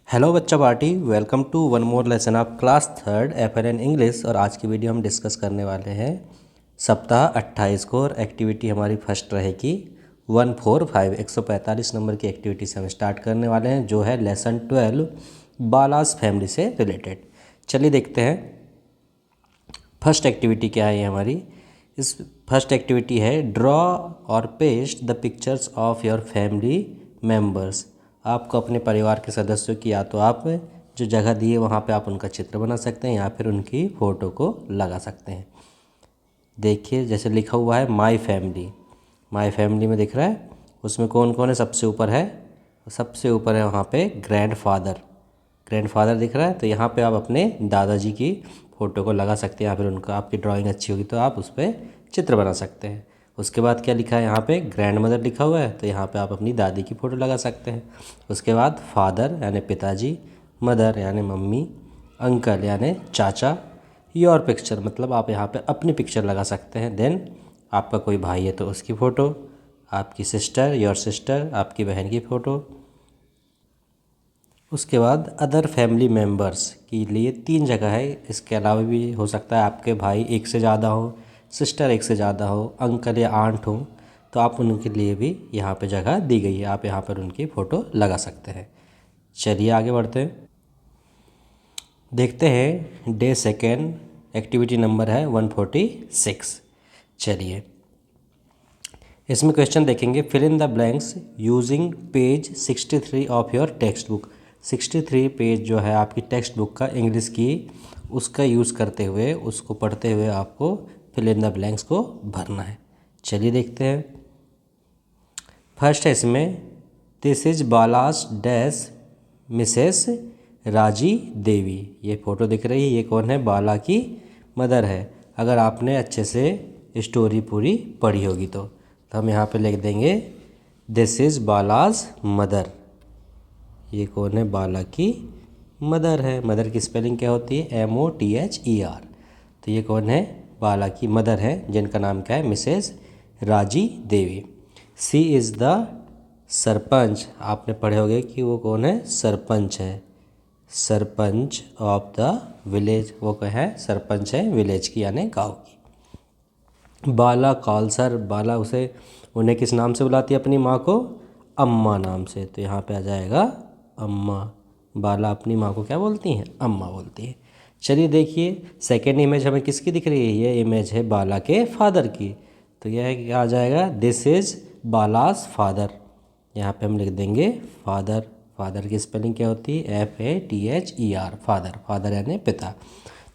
Hello बच्चा party, welcome to one more lesson of class third FLN English. और आज की वीडियो हम डिस्कस करने वाले हैं सप्ताह 28 को। और एक्टिविटी हमारी फर्स्ट रहेगी 145 145 नंबर की एक्टिविटी से हम स्टार्ट करने वाले हैं, जो है लेसन 12 बालास फैमिली से रिलेटेड। चलिए देखते हैं फर्स्ट एक्टिविटी क्या है। ये हमारी इस फर्स्ट एक्टिविटी है ड्रॉ और paste the pictures of your family members. आपको अपने परिवार के सदस्यों की या तो आप जो जगह दी है वहाँ पे आप उनका चित्र बना सकते हैं या फिर उनकी फ़ोटो को लगा सकते हैं। देखिए जैसे लिखा हुआ है माय फैमिली। माय फैमिली में दिख रहा है, उसमें कौन कौन है? सबसे ऊपर है, सबसे ऊपर है वहाँ पे ग्रैंडफादर। ग्रैंडफादर दिख रहा है, तो यहाँ पे आप अपने दादाजी की फ़ोटो को लगा सकते हैं या फिर उनका, आपकी ड्राइंग अच्छी होगी तो आप उस पर चित्र बना सकते हैं। उसके बाद क्या लिखा है यहाँ पे? ग्रैंड मदर लिखा हुआ है, तो यहाँ पे आप अपनी दादी की फ़ोटो लगा सकते हैं। उसके बाद फादर यानी पिताजी, मदर यानी मम्मी, अंकल यानी चाचा, योर पिक्चर मतलब आप यहाँ पे अपनी पिक्चर लगा सकते हैं। देन आपका कोई भाई है तो उसकी फ़ोटो, आपकी सिस्टर योर सिस्टर आपकी बहन की फ़ोटो। उसके बाद अदर फैमिली मेम्बर्स के लिए 3 जगह है। इसके अलावा भी हो सकता है आपके भाई एक से ज़्यादा हो, सिस्टर एक से ज़्यादा हो, अंकल या आंट हो, तो आप उनके लिए भी यहाँ पे जगह दी गई है, आप यहाँ पर उनकी फ़ोटो लगा सकते हैं। चलिए आगे बढ़ते हैं, देखते हैं डे सेकेंड। एक्टिविटी नंबर है 146। चलिए इसमें क्वेश्चन देखेंगे। Fill in the blanks using page 63 of your textbook. 63 page जो है आपकी टेक्स्ट बुक का इंग्लिश की, उसका यूज़ करते हुए, उसको पढ़ते हुए आपको फिल इन द ब्लैंक्स को भरना है। चलिए देखते हैं। फर्स्ट है इसमें, दिस इज बालास डैश मिसेस राजी देवी। ये फ़ोटो दिख रही है, ये कौन है? बाला की मदर है। अगर आपने अच्छे से स्टोरी पूरी पढ़ी होगी तो हम यहाँ पे लिख देंगे दिस इज़ बालाज मदर। ये कौन है? बाला की मदर है। मदर की स्पेलिंग क्या होती है? MOTHER। तो ये कौन है? बाला की मदर है, जिनका नाम क्या है? मिसेस राजी देवी। सी इज़ द सरपंच। आपने पढ़े होंगे कि वो कौन है? सरपंच है, सरपंच ऑफ द विलेज। वो क्या है? सरपंच है विलेज की यानी गांव की। बाला कॉल्सर, बाला उन्हें किस नाम से बुलाती है? अपनी माँ को अम्मा नाम से। तो यहाँ पे आ जाएगा अम्मा। बाला अपनी माँ को क्या बोलती हैं? अम्मा बोलती है। चलिए देखिए सेकेंड इमेज हमें किसकी दिख रही है? ये इमेज है बाला के फादर की। तो यह क्या आ जाएगा? This is बालास father. यहाँ पे हम लिख देंगे फादर। फादर की स्पेलिंग क्या होती है? FATHER, father. फादर यानी पिता।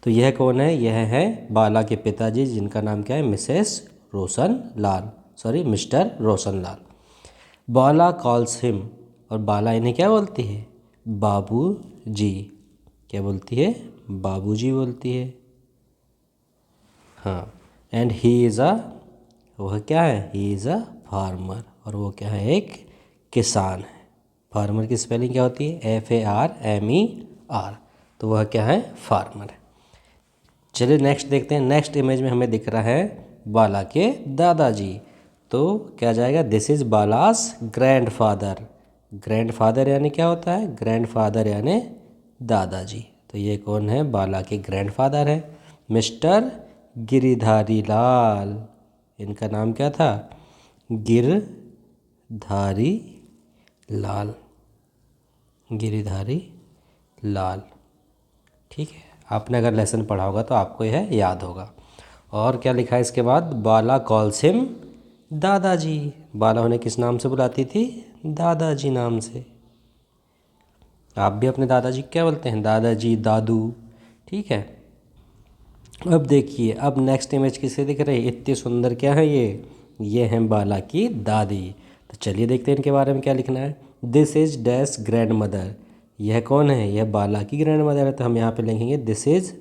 तो यह कौन है? यह है बाला के पिताजी, जिनका नाम क्या है? Mrs Roshan Lal, sorry mister Roshan लाल। बाला कॉल्स हिम, और बाला इन्हें क्या बोलती है? बाबू जी। क्या बोलती है? बाबू जी बोलती है। हाँ, एंड ही इज़ अ, वह क्या है? ही इज़ अ फार्मर, और वो क्या है? एक किसान है। फार्मर की स्पेलिंग क्या होती है? FARMER। तो वह क्या है? फार्मर है। चलिए नेक्स्ट देखते हैं। नेक्स्ट इमेज में हमें दिख रहा है बाला के दादाजी। तो क्या जाएगा? This is बालास grandfather. ग्रैंडफादर यानी क्या होता है? ग्रैंडफादर यानी दादाजी। तो ये कौन है? बाला के ग्रैंडफादर है, मिस्टर गिरधारी लाल। इनका नाम क्या था? गिरधारी लाल, गिरधारी लाल। ठीक है, आपने अगर लेसन पढ़ा होगा तो आपको यह याद होगा। और क्या लिखा है इसके बाद? बाला कॉल्स हिम दादाजी। बाला उन्हें किस नाम से बुलाती थी? दादाजी नाम से। आप भी अपने दादाजी को क्या बोलते हैं? दादाजी, दादू। ठीक है। अब देखिए, अब नेक्स्ट इमेज किसे दिख रही है? इतनी सुंदर क्या है ये है बाला की दादी। तो चलिए देखते हैं इनके बारे में क्या लिखना है। This is dash grand mother. यह कौन है? यह बाला की ग्रैंड मदर है। तो हम यहाँ पे लिखेंगे दिस इज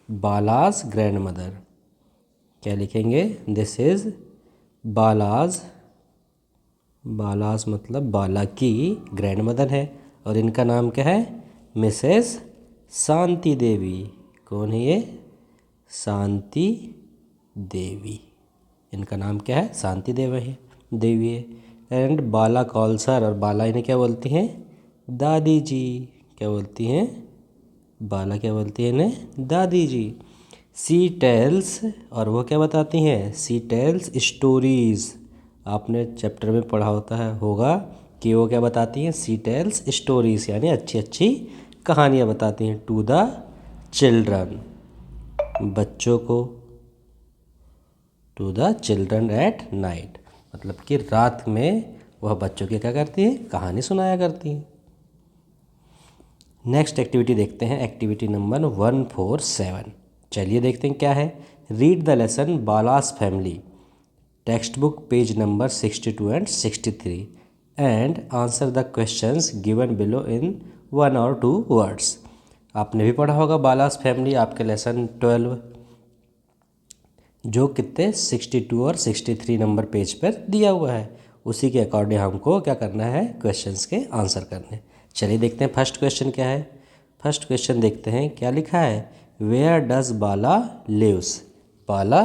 बालास ग्रैंड मदर। क्या लिखेंगे? दिस इज बालाज, बालास मतलब बाला की ग्रैंड मदर है, और इनका नाम क्या है? मिसेस शांति देवी। कौन है ये? शांति देवी। इनका नाम क्या है? शांति देवी है। एंड बाला कॉल्स हर, और बाला इन्हें क्या बोलती हैं? दादी जी। क्या बोलती हैं, बाला क्या बोलती है इन्हें, दादी जी। सी टेल्स, और वो क्या बताती हैं, सी टेल्स स्टोरीज़। आपने चैप्टर में पढ़ा होता है होगा कि वो क्या बताती हैं, सी टेल्स स्टोरीज़, यानी अच्छी अच्छी कहानियाँ बताती हैं टू द चिल्ड्रन, बच्चों को, to the children at night, मतलब कि रात में वह बच्चों की क्या करती है, कहानी सुनाया करती हैं। नेक्स्ट एक्टिविटी देखते हैं, एक्टिविटी नंबर 147। चलिए देखते हैं क्या है। Read the lesson बालास family, text book page number 62 and 63 and answer the questions given below in 1 और 2 वर्ड्स। आपने भी पढ़ा होगा बालास फैमिली, आपके लेसन 12, जो कितने 62 और 63 नंबर पेज पर दिया हुआ है। उसी के अकॉर्डिंग हमको क्या करना है, क्वेश्चंस के आंसर करने। चलिए देखते हैं फर्स्ट क्वेश्चन क्या है। फर्स्ट क्वेश्चन देखते हैं क्या लिखा है, वेयर डज बाला लिव्स, बाला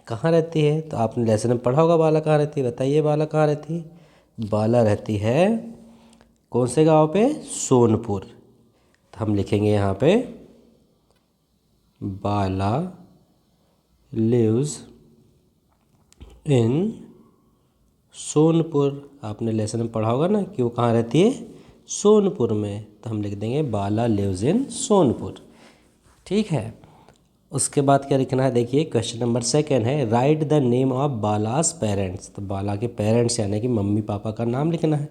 कहाँ रहती है। तो आपने लेसन में पढ़ा होगा बाला कहाँ रहती है, बताइए बाला कहाँ रहती है। बाला रहती है कौन से गांव पे, सोनपुर। तो हम लिखेंगे यहाँ पे बाला लिव्स इन सोनपुर। आपने लेसन में पढ़ा होगा ना कि वो कहाँ रहती है, सोनपुर में। तो हम लिख देंगे बाला लिव्स इन सोनपुर। ठीक है, उसके बाद क्या लिखना है, देखिए क्वेश्चन नंबर 2 है, right the name of बालास parents. तो बाला के पेरेंट्स यानी कि मम्मी पापा का नाम लिखना है।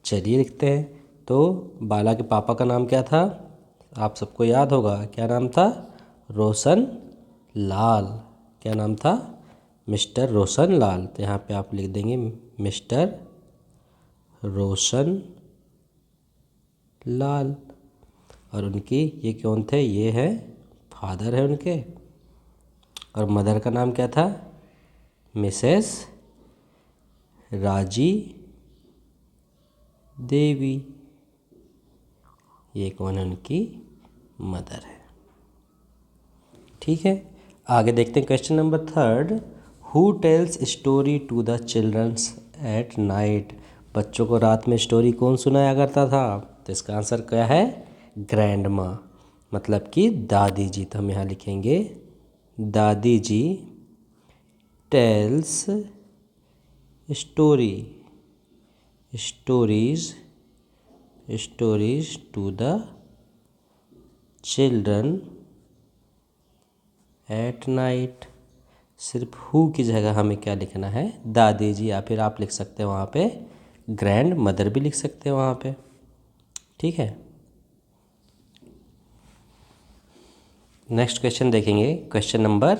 चलिए लिखते हैं। तो बाला के पापा का नाम क्या था, आप सबको याद होगा, क्या नाम था, रोशन लाल। क्या नाम था, मिस्टर रोशन लाल। तो यहाँ पे आप लिख देंगे मिस्टर रोशन लाल। और उनकी ये कौन थे, ये है फादर है उनके। और मदर का नाम क्या था, मिसेस राजी देवी। ये कौन है, उनकी मदर है। ठीक है, आगे देखते हैं question number 3, who tells story to the childrens at night. बच्चों को रात में स्टोरी कौन सुनाया करता था। तो इसका आंसर क्या है, ग्रैंड माँ, मतलब कि दादी जी। तो हम यहाँ लिखेंगे Dadi ji tells story stories to the children at night. सिर्फ हु की जगह हमें क्या लिखना है, दादी जी, या फिर आप लिख सकते हैं वहाँ पे ग्रैंड मदर भी लिख सकते हैं वहाँ पे। ठीक है, नेक्स्ट क्वेश्चन देखेंगे, question number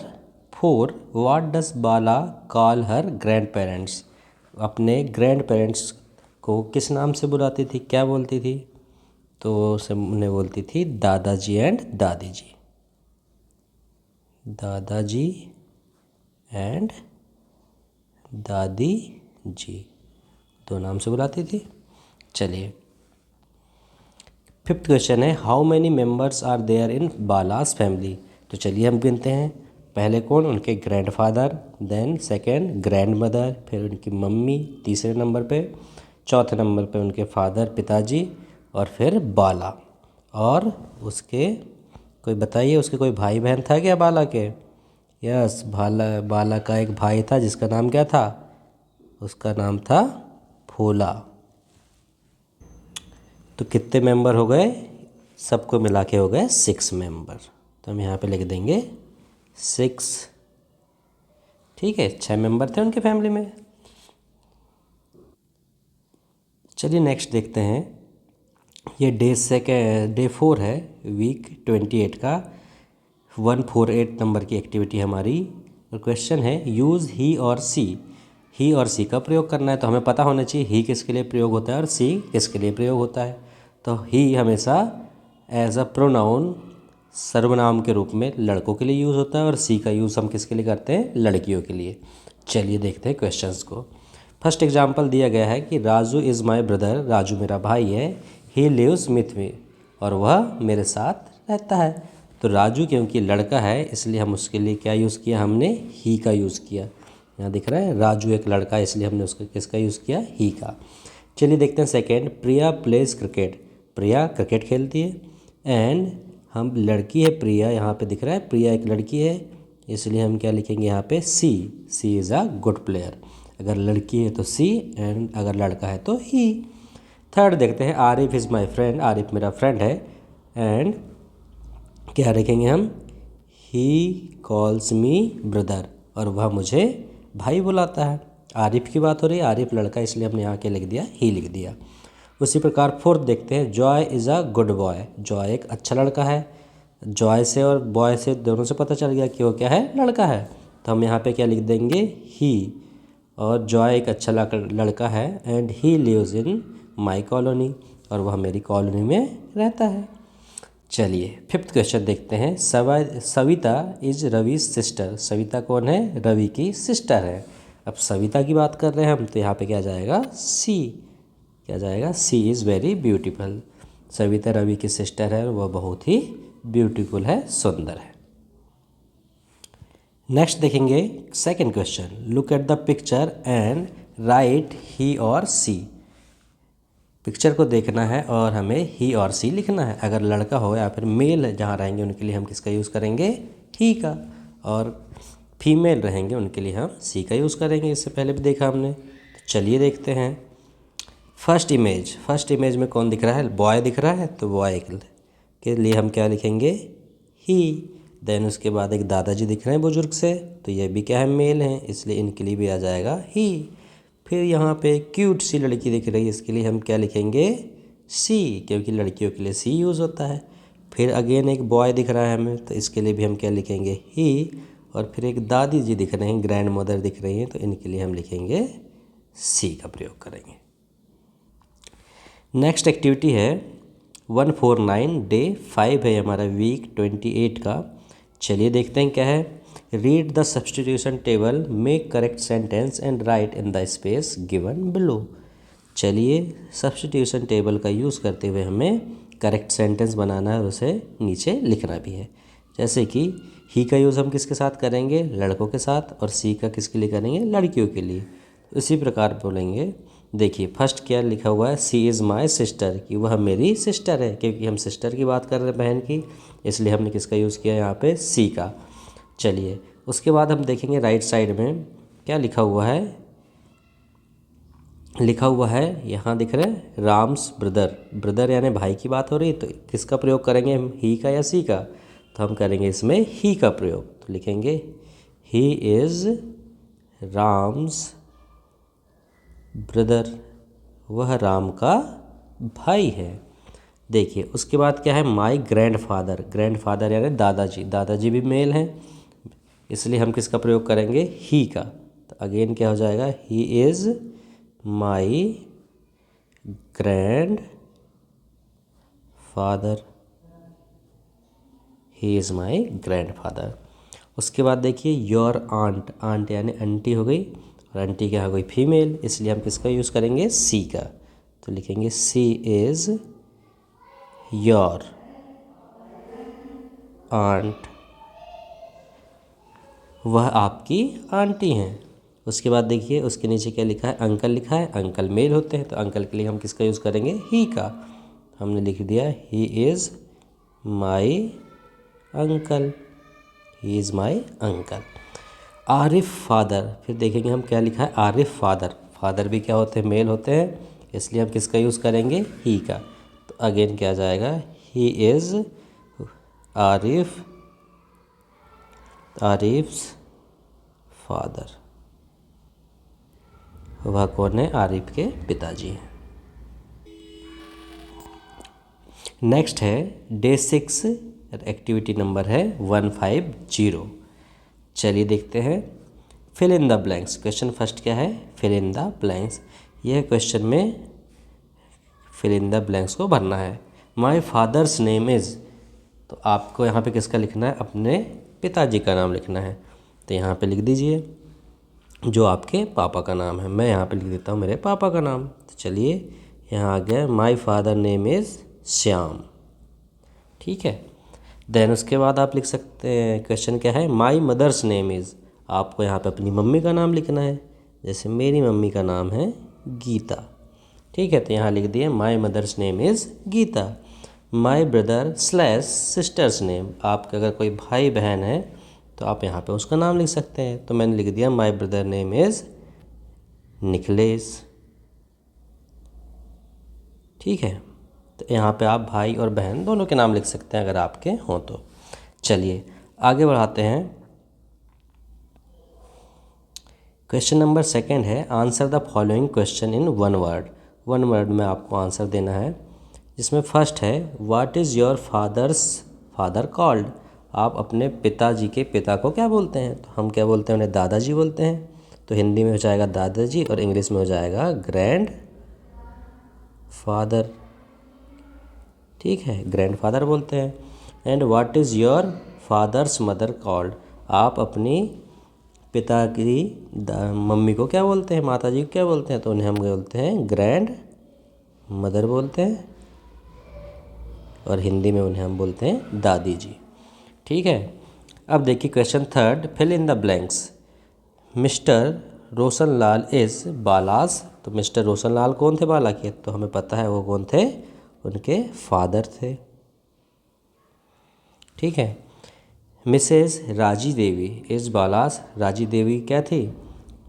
4, what does Bala call her grand parents. अपने ग्रैंड पेरेंट्स को किस नाम से बुलाती थी, क्या बोलती थी। तो उसे उन्हें बोलती थी दादाजी एंड दादी जी, दादाजी एंड दादी जी, दो नाम से बुलाती थी। चलिए 5th क्वेश्चन है, how many members are there in Bala's family. तो चलिए हम गिनते हैं, पहले कौन, उनके grandfather, then second grandmother, फिर उनकी मम्मी तीसरे नंबर पे, चौथे नंबर पे उनके फादर पिताजी, और फिर बाला। और उसके कोई बताइए, उसके कोई भाई बहन था क्या बाला के। यस, बाला का एक भाई था जिसका नाम क्या था, उसका नाम था भोला। तो कितने मेंबर हो गए, सबको मिला के हो गए 6 मेंबर। तो हम यहाँ पे लिख देंगे 6। ठीक है, 6 मेंबर थे उनके फैमिली में। चलिए नेक्स्ट देखते हैं, ये डे 4 है, वीक 28 का 148 नंबर की एक्टिविटी हमारी। और क्वेश्चन है, यूज़ ही और सी। ही और सी का प्रयोग करना है। तो हमें पता होना चाहिए ही किसके लिए प्रयोग होता है और सी किसके लिए प्रयोग होता है। तो ही हमेशा एज अ प्रोनाउन, सर्वनाम के रूप में लड़कों के लिए यूज़ होता है, और सी का यूज़ हम किसके लिए करते हैं, लड़कियों के लिए। चलिए देखते हैं क्वेश्चंस को। फर्स्ट एग्जांपल दिया गया है कि Raju is my brother, Raju मेरा भाई है, ही लिव्स विथ मी, और वह मेरे साथ रहता है। तो राजू क्योंकि लड़का है इसलिए हम उसके लिए क्या यूज़ किया, हमने ही का यूज़ किया। यहाँ दिख रहा है राजू एक लड़का है, इसलिए हमने उसका किसका यूज़ किया, ही का। चलिए देखते हैं सेकेंड, प्रिया प्लेज क्रिकेट, प्रिया क्रिकेट खेलती है। एंड हम लड़की है प्रिया, यहाँ पे दिख रहा है प्रिया एक लड़की है, इसलिए हम क्या लिखेंगे यहाँ पे सी इज़ अ गुड प्लेयर। अगर लड़की है तो सी, एंड अगर लड़का है तो ही। थर्ड देखते हैं, Arif is my friend, Arif मेरा फ्रेंड है। एंड क्या लिखेंगे हम, ही कॉल्स मी ब्रदर, और वह मुझे भाई बुलाता है। आरिफ की बात हो रही है, आरिफ लड़का, इसलिए हमने यहाँ के लिख दिया ही लिख दिया। उसी प्रकार फोर्थ देखते हैं, Joy is a good boy, Joy एक अच्छा लड़का है। जॉय से और बॉय से दोनों से पता चल गया कि वो क्या है, लड़का है, तो हम यहाँ पे क्या लिख देंगे, ही। और जॉय एक अच्छा लड़का है, and he lives in my colony, और वह मेरी कॉलोनी में रहता है। चलिए फिफ्थ क्वेश्चन देखते हैं, सविता इज रवि सिस्टर, सविता कौन है, रवि की सिस्टर है। अब सविता की बात कर रहे हैं हम, तो यहाँ पे क्या जाएगा, सी, क्या जाएगा, she is very beautiful. Savita Ravi की सिस्टर है, वह बहुत ही ब्यूटीफुल है, सुंदर है। नेक्स्ट देखेंगे second question, look at the picture and write he और सी। पिक्चर को देखना है और हमें ही और सी लिखना है। अगर लड़का हो या फिर मेल जहाँ रहेंगे उनके लिए हम किसका यूज़ करेंगे, ही का, और फीमेल रहेंगे उनके लिए हम सी का यूज़ करेंगे। इससे पहले भी देखा हमने, तो चलिए देखते हैं। फर्स्ट इमेज में कौन दिख रहा है, बॉय दिख रहा है, तो बॉय के लिए हम क्या लिखेंगे, ही। देन उसके बाद एक दादाजी दिख रहे हैं बुजुर्ग से, तो ये भी क्या है, मेल हैं, इसलिए इनके लिए भी आ जाएगा ही। फिर यहाँ पे क्यूट सी लड़की दिख रही है, इसके लिए हम क्या लिखेंगे, सी, क्योंकि लड़कियों के लिए सी यूज़ होता है। फिर अगेन एक बॉय दिख रहा है हमें, तो इसके लिए भी हम क्या लिखेंगे, ही। और फिर एक दादी जी दिख रहे हैं, ग्रैंड मदर दिख रही हैं, तो इनके लिए हम लिखेंगे सी का प्रयोग करेंगे। नेक्स्ट एक्टिविटी है 149 डे 5 है हमारा वीक 28 का। चलिए देखते हैं क्या है, read the substitution table, make correct sentence and right in the space given below. चलिए सब्स्टिट्यूशन टेबल का यूज़ करते हुए हमें करेक्ट सेंटेंस बनाना है और उसे नीचे लिखना भी है। जैसे कि ही का यूज़ हम किसके साथ करेंगे, लड़कों के साथ, और सी का किसके लिए करेंगे, लड़कियों के लिए। इसी प्रकार बोलेंगे, देखिए फर्स्ट क्या लिखा हुआ है, सी इज़ माई सिस्टर, कि वह मेरी सिस्टर है, क्योंकि हम सिस्टर की बात कर रहे हैं, बहन की, इसलिए हमने किसका यूज़ किया यहाँ पे, सी का। चलिए उसके बाद हम देखेंगे राइट साइड में क्या लिखा हुआ है, यहाँ दिख रहा है राम्स ब्रदर, ब्रदर यानी भाई की बात हो रही है, तो किसका प्रयोग करेंगे हम, ही का या सी का, तो हम करेंगे इसमें ही का प्रयोग। तो लिखेंगे ही इज़ राम्स ब्रदर, वह राम का भाई है। देखिए उसके बाद क्या है, माई ग्रैंडफादर यानी दादाजी, दादाजी भी मेल हैं, इसलिए हम किसका प्रयोग करेंगे, ही का। तो अगेन क्या हो जाएगा, he is my grand father, he is my grand father. उसके बाद देखिए योर आंट, आंट यानी आंटी हो गई, और आंटी क्या हो गई, फीमेल, इसलिए हम किसका यूज़ करेंगे, सी का। तो लिखेंगे सी इज़ योर आंट, वह आपकी आंटी हैं। उसके बाद देखिए उसके नीचे क्या लिखा है, अंकल लिखा है, अंकल मेल होते हैं, तो अंकल के लिए हम किसका यूज़ करेंगे, ही का। हमने लिख दिया ही is my uncle, he is my uncle. Arif father, फिर देखेंगे हम क्या लिखा है, आरिफ फादर, फादर भी क्या होते हैं, मेल होते हैं, इसलिए हम किसका यूज़ करेंगे, ही का। तो अगेन क्या जाएगा, ही इज़ आरिफ्स फादर, वह कौन है, आरिफ के पिताजी हैं। नेक्स्ट है डे 6, एक्टिविटी नंबर है 150। चलिए देखते हैं, fill in the blanks. Question first क्या है, फिल इन द ब्लैंक्स। यह क्वेश्चन में फिल इन द ब्लैंक्स को भरना है। माई फादर्स नेम इज़, तो आपको यहाँ पे किसका लिखना है, अपने पिताजी का नाम लिखना है। तो यहाँ पे लिख दीजिए जो आपके पापा का नाम है, मैं यहाँ पे लिख देता हूँ मेरे पापा का नाम। तो चलिए यहाँ आ गया, my father name is Shyam, ठीक है। देन उसके बाद आप लिख सकते हैं, क्वेश्चन क्या है, माई मदर्स नेम इज़, आपको यहाँ पे अपनी मम्मी का नाम लिखना है। जैसे मेरी मम्मी का नाम है गीता, ठीक है, तो यहाँ लिख दिए my mother's name is Geeta. My brother slash sister's name, आपका अगर कोई भाई बहन है तो आप यहाँ पे उसका नाम लिख सकते हैं। तो मैंने लिख दिया my brother name is Nikhilesh. ठीक है, तो यहाँ पे आप भाई और बहन दोनों के नाम लिख सकते हैं अगर आपके हों तो। चलिए आगे बढ़ाते हैं। क्वेश्चन नंबर सेकंड है answer the following question in one word. One word में आपको आंसर देना है, जिसमें फर्स्ट है what is your father called. आप अपने पिताजी के पिता को क्या बोलते हैं? तो हम क्या बोलते हैं? उन्हें दादाजी बोलते हैं। तो हिंदी में हो जाएगा दादाजी और इंग्लिश में हो जाएगा ग्रैंड फादर। ठीक है, ग्रैंड फादर बोलते हैं। And what is your fathers mother called. आप अपनी पिता की मम्मी को क्या बोलते हैं? माता जी को क्या बोलते हैं? तो उन्हें हम बोलते हैं ग्रैंड मदर बोलते हैं, और हिंदी में उन्हें हम बोलते हैं दादी जी। ठीक है, अब देखिए question third, fill in the blanks. Mister Roshan Lal is बालास। तो मिस्टर रोशन लाल कौन थे बाला के? तो हमें पता है वो कौन थे, उनके फादर थे। ठीक है, मिसेस राजी देवी इज़ बालास। राजी देवी क्या थी?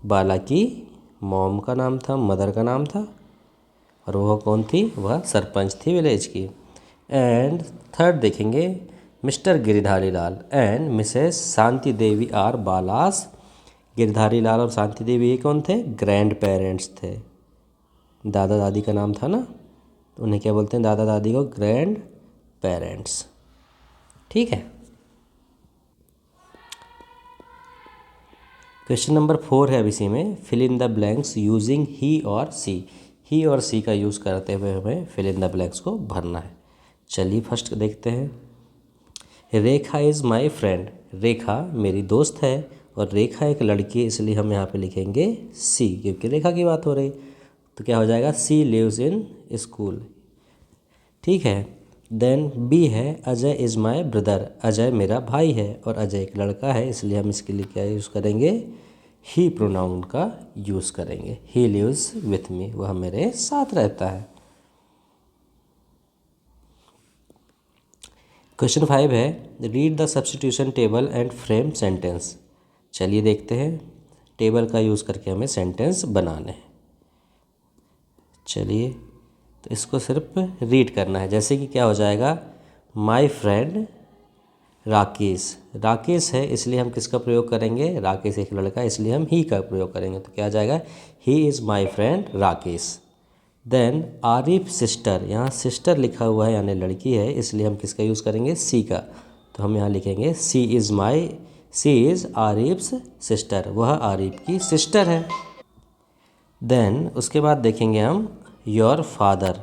बाला की मॉम का नाम था, मदर का नाम था, और वह कौन थी? वह सरपंच थी विलेज की। एंड थर्ड देखेंगे, mister Girdhari Lal and Mrs Shanti Devi are बालास। गिरधारी लाल और शांति देवी ये कौन थे? ग्रैंड पेरेंट्स थे। दादा दादी का नाम था ना, तो उन्हें क्या बोलते हैं? दादा दादी को ग्रैंड पेरेंट्स। ठीक है, क्वेश्चन नंबर 4 है अब इसी में, fill in the blanks using he और सी। ही और सी का यूज़ करते हुए हमें फिल इन द ब्लैंक्स को भरना है। चलिए फर्स्ट देखते हैं। रेखा इज़ माई फ्रेंड। रेखा मेरी दोस्त है, और रेखा एक लड़की है, इसलिए हम यहाँ पे लिखेंगे सी, क्योंकि रेखा की बात हो रही। तो क्या हो जाएगा? She lives in school. ठीक है, देन बी है Ajay is my brother. Ajay मेरा भाई है, और अजय एक लड़का है, इसलिए हम इसके लिए क्या यूज़ करेंगे? ही प्रोनाउन का यूज़ करेंगे। ही लिव्स विथ मी, वह मेरे साथ रहता है। क्वेश्चन 5 है read the substitution table and frame sentence. चलिए देखते हैं, टेबल का यूज़ करके हमें सेंटेंस बनाने हैं। चलिए, तो इसको सिर्फ रीड करना है। जैसे कि क्या हो जाएगा? माई फ्रेंड राकेश। राकेश है, इसलिए हम किसका प्रयोग करेंगे? राकेश एक लड़का है, इसलिए हम ही का प्रयोग करेंगे। तो क्या आ जाएगा? He is my friend Rakesh. Then Arif sister, यहाँ सिस्टर लिखा हुआ है यानी लड़की है, इसलिए हम किसका यूज़ करेंगे? सी का। तो हम यहाँ लिखेंगे सी इज़ आरिफ्स सिस्टर, वह आरिफ की सिस्टर है। देन उसके बाद देखेंगे हम योर फादर।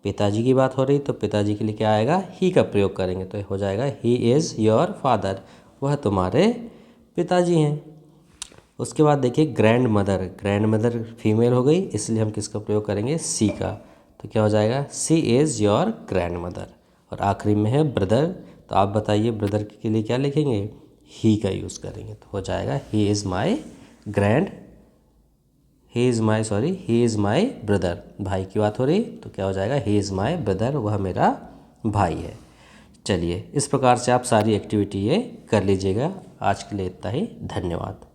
पिताजी की बात हो रही, तो पिताजी के लिए क्या आएगा? ही का प्रयोग करेंगे, तो हो जाएगा ही इज़ योर फादर, वह तुम्हारे पिताजी हैं। उसके बाद देखिए grand mother. Grand mother female हो गई, इसलिए हम किसका प्रयोग करेंगे? सी का। तो क्या हो जाएगा? She is your grand mother. और आखिरी में है ब्रदर, तो आप बताइए ब्रदर के लिए क्या लिखेंगे? ही का यूज़ करेंगे, तो हो जाएगा ही इज़ माई ब्रदर। भाई की बात हो रही, तो क्या हो जाएगा? ही इज़ माई ब्रदर, वह मेरा भाई है। चलिए, इस प्रकार से आप सारी एक्टिविटी ये कर लीजिएगा। आज के लिए इतना ही, धन्यवाद।